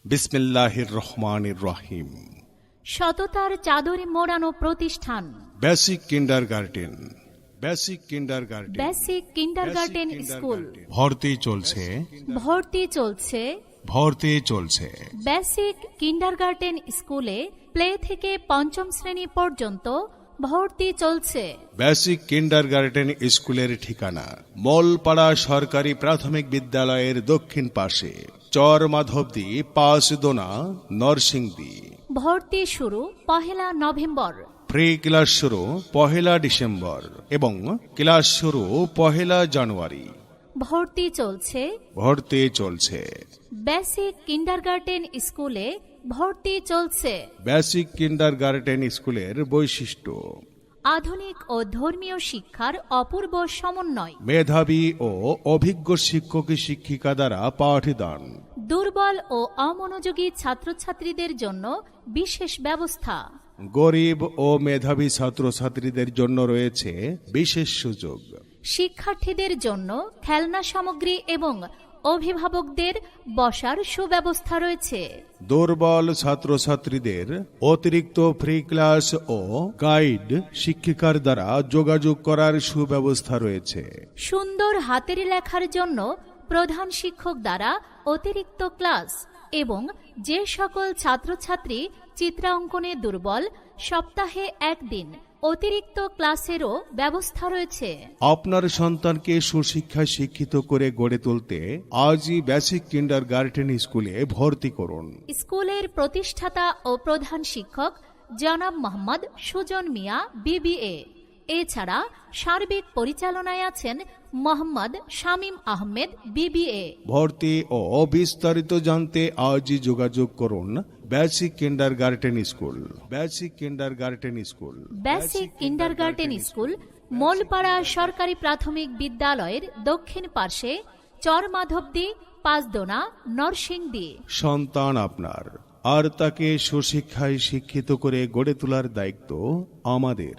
বিসমিল্লাহির রহমানির রহিম। সততার চাদরে মোড়ানো প্রতিষ্ঠান basic kindergarten. Basic kindergarten basic kindergarten school. ভর্তি চলছে। ভর্তি চলছে। ভর্তি চলছে। বেসিক কিন্ডারগার্টেন স্কুলে প্লে থেকে পঞ্চম শ্রেণী পর্যন্ত ভর্তি চলছে। বেসিক কিন্ডারগার্টেন স্কুলের ঠিকানা মলপাড়া সরকারি প্রাথমিক বিদ্যালয়ের দক্ষিণ পাশে, চর মাধবদী, পাঁচদোনা, নরসিংদী। ভর্তি শুরু 1 নভেম্বর। প্রি ক্লাস শুরু 1 ডিসেম্বর এবং ক্লাস শুরু 1 জানুয়ারি। ভর্তি চলছে। ভর্তি চলছে। বেসিক কিন্ডারগার্টেন স্কুলে ভর্তি চলছে। বেসিক কিন্ডারগার্টেন স্কুলের বৈশিষ্ট্য: আধুনিক ও ধর্মীয় শিক্ষার অপূর্ব সমন্বয়, মেধাবী ও অভিজ্ঞ শিক্ষক শিক্ষিকা দ্বারা পাঠদান, দুর্বল ও অমনোযোগী ছাত্রছাত্রীদের জন্য বিশেষ ব্যবস্থা, গরিব ও মেধাবী ছাত্রছাত্রীদের জন্য রয়েছে বিশেষ সুযোগ, শিক্ষার্থীদের জন্য খেলনা সামগ্রী এবং অভিভাবকদের বসার সুব্যবস্থা রয়েছে, দুর্বল ছাত্রছাত্রীদের অতিরিক্ত ফ্রি ক্লাস ও গাইড শিক্ষিকার দ্বারা যোগাযোগ করার সুব্যবস্থা রয়েছে, সুন্দর হাতের লেখার জন্য প্রধান শিক্ষক দ্বারা অতিরিক্ত ক্লাস এবং যে সকল ছাত্রছাত্রী চিত্রাঙ্কনে দুর্বল, সপ্তাহে 1 দিন অতিরিক্ত ক্লাসেরও ব্যবস্থা রয়েছে। আপনার সন্তানকে সুশিক্ষায় শিক্ষিত করে গড়ে তুলতে আজই বেসিক কিন্ডারগার্টেন স্কুলে ভর্তি করুন। স্কুলের প্রতিষ্ঠাতা ও প্রধান শিক্ষক জনাব মোহাম্মদ সুজন মিয়া, BBA। এছাড়া সার্বিক পরিচালনায় আছেন মোহাম্মদ শামীম আহমেদ, BBA। ভর্তি ও বিস্তারিত জানতে আজই যোগাযোগ করুন basic kindergarten school. Basic kindergarten school. Basic kindergarten school Malpara সরকারি প্রাথমিক বিদ্যালয়ের দক্ষিণ পার্শ্বে, চর মাধবদী, পাঁচদোনা, নরসিংদী। সন্তান আপনার, আর তাকে সুশিক্ষায় শিক্ষিত করে গড়ে তোলার দায়িত্ব আমাদের।